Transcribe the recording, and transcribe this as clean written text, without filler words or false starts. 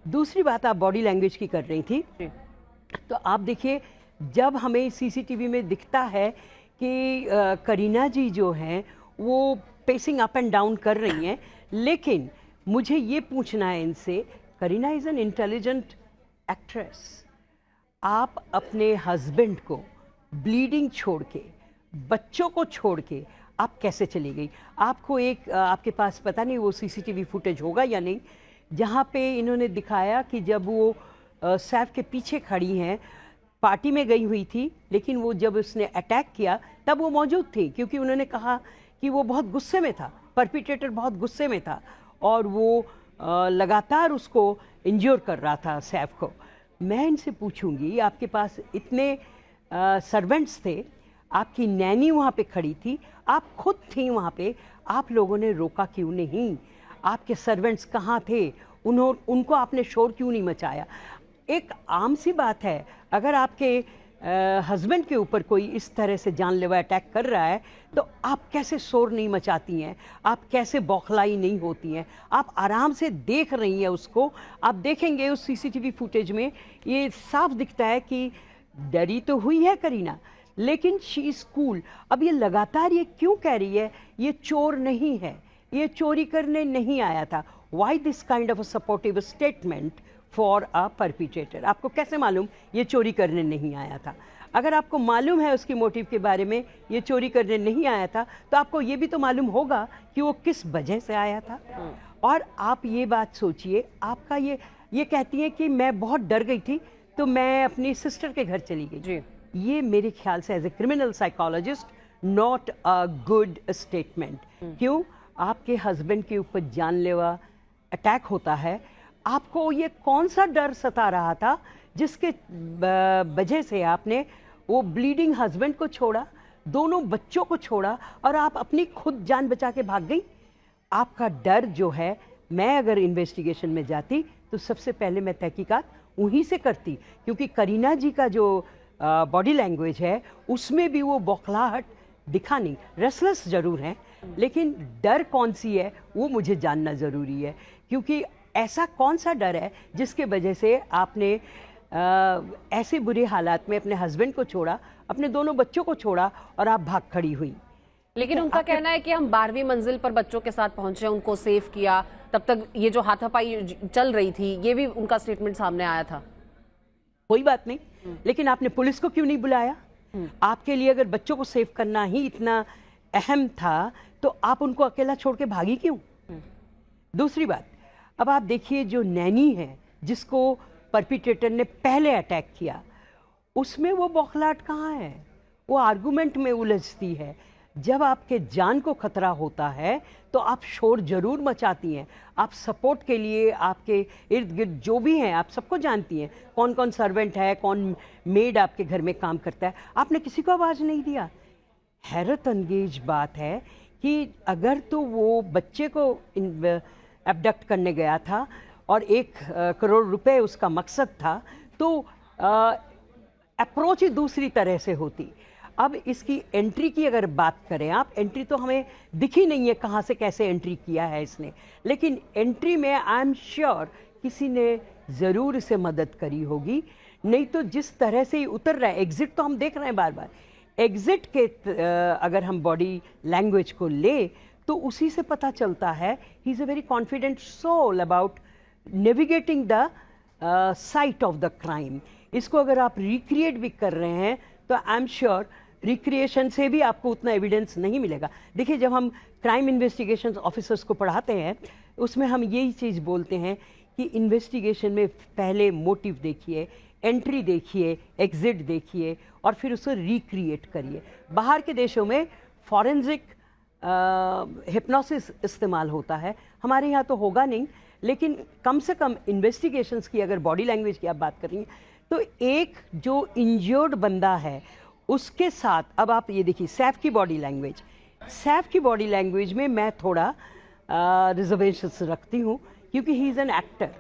दूसरी बात आप बॉडी लैंग्वेज की कर रही थी, तो आप देखिए जब हमें सीसीटीवी में दिखता है कि करीना जी जो हैं वो पेसिंग अप एंड डाउन कर रही हैं, लेकिन मुझे ये पूछना है इनसे, Kareena is an intelligent actress, आप अपने हस्बैंड को ब्लीडिंग छोड़ के, बच्चों को छोड़ के आप कैसे चली गई? आपको एक आपके पास पता नहीं वो सीसीटीवी फुटेज होगा या नहीं, जहाँ पे इन्होंने दिखाया कि जब वो सैफ के पीछे खड़ी हैं, पार्टी में गई हुई थी, लेकिन वो जब उसने अटैक किया तब वो मौजूद थी, क्योंकि उन्होंने कहा कि वो बहुत गुस्से में था, परपिट्रेटर बहुत गुस्से में था और वो लगातार उसको इंज्योर कर रहा था सैफ को। मैं इनसे पूछूंगी, आपके पास इतने सर्वेंट्स थे, आपकी नैनी वहाँ पे खड़ी थी, आप खुद थी वहाँ पे, आप लोगों ने रोका क्यों नहीं? आपके सर्वेंट्स कहाँ थे? उनको आपने शोर क्यों नहीं मचाया? एक आम सी बात है, अगर आपके हस्बैंड के ऊपर कोई इस तरह से जानलेवा अटैक कर रहा है तो आप कैसे शोर नहीं मचाती हैं? आप कैसे बौखलाई नहीं होती हैं? आप आराम से देख रही हैं उसको। आप देखेंगे उस सीसीटीवी फुटेज में ये साफ दिखता है कि डरी तो हुई है करीना, लेकिन शी इज़ कूल। अब ये लगातार ये क्यों कह रही है ये चोर नहीं है, ये चोरी करने नहीं आया था? Why this kind of a supportive statement for a perpetrator? आपको कैसे मालूम ये चोरी करने नहीं आया था? अगर आपको मालूम है उसकी मोटिव के बारे में, ये चोरी करने नहीं आया था, तो आपको ये भी तो मालूम होगा कि वो किस वजह से आया था। और आप ये बात सोचिए, आपका ये कहती है कि मैं बहुत डर गई थी तो मैं अपनी सिस्टर के घर चली गई जी। ये मेरे ख्याल से as a criminal psychologist not a good statement. क्यों? आपके हस्बैंड के ऊपर जानलेवा अटैक होता है, आपको ये कौन सा डर सता रहा था जिसके वजह से आपने वो ब्लीडिंग हस्बैंड को छोड़ा, दोनों बच्चों को छोड़ा और आप अपनी खुद जान बचा के भाग गई? आपका डर जो है, मैं अगर इन्वेस्टिगेशन में जाती तो सबसे पहले मैं तहकीकात उन्हीं से करती, क्योंकि करीना जी का जो बॉडी लैंग्वेज है उसमें भी वो बौखलाहट दिखा नहीं। रेस्टलेस जरूर हैं, लेकिन डर कौन सी है वो मुझे जानना ज़रूरी है, क्योंकि ऐसा कौन सा डर है जिसके वजह से आपने ऐसे बुरे हालात में अपने हस्बैंड को छोड़ा, अपने दोनों बच्चों को छोड़ा और आप भाग खड़ी हुई? लेकिन उनका कहना है कि हम 12वीं मंजिल पर बच्चों के साथ पहुंचे, उनको सेव किया, तब तक ये जो हाथापाई चल रही थी, ये भी उनका स्टेटमेंट सामने आया था। कोई बात नहीं, लेकिन आपने पुलिस को क्यों नहीं बुलाया? आपके लिए अगर बच्चों को सेव करना ही इतना अहम था तो आप उनको अकेला छोड़ के भागी क्यों? दूसरी बात, अब आप देखिए जो नैनी है जिसको परपिट्रेटर ने पहले अटैक किया, उसमें वो बौखलाहट कहाँ है? वो आर्गुमेंट में उलझती है। जब आपके जान को खतरा होता है तो आप शोर जरूर मचाती हैं। आप सपोर्ट के लिए आपके इर्द गिर्द जो भी हैं आप सबको जानती हैं, कौन कौन सर्वेंट है, कौन मेड आपके घर में काम करता है। आपने किसी को आवाज़ नहीं दिया। हैरत अंगेज बात है कि अगर तो वो बच्चे को एबडक्ट करने गया था और 1 करोड़ रुपए उसका मकसद था, तो अप्रोच ही दूसरी तरह से होती। अब इसकी एंट्री की अगर बात करें आप, एंट्री तो हमें दिखी नहीं है कहाँ से कैसे एंट्री किया है इसने, लेकिन एंट्री में आई एम श्योर किसी ने ज़रूर इसे मदद करी होगी, नहीं तो जिस तरह से ही उतर रहा है, एग्जिट तो हम देख रहे हैं बार बार, एग्जिट के अगर हम बॉडी लैंग्वेज को ले तो उसी से पता चलता है he is a very confident soul about navigating the site of the crime. इसको अगर आप रिक्रिएट भी कर रहे हैं तो आई एम श्योर रिक्रिएशन से भी आपको उतना एविडेंस नहीं मिलेगा। देखिए, जब हम क्राइम इन्वेस्टिगेशन ऑफिसर्स को पढ़ाते हैं उसमें हम यही चीज़ बोलते हैं कि इन्वेस्टिगेशन में पहले मोटिव देखिए, एंट्री देखिए, एग्जिट देखिए और फिर उसे रिक्रिएट करिए। बाहर के देशों में फॉरेंसिक हिप्नोसिस इस्तेमाल होता है, हमारे यहाँ तो होगा नहीं, लेकिन कम से कम इन्वेस्टिगेशंस की अगर बॉडी लैंग्वेज की आप बात करेंगे तो एक जो इंजर्ड बंदा है उसके साथ, अब आप ये देखिए सैफ की बॉडी लैंग्वेज, सैफ की बॉडी लैंग्वेज में मैं थोड़ा रिजर्वेशंस रखती हूँ, क्योंकि ही इज़ एन एक्टर।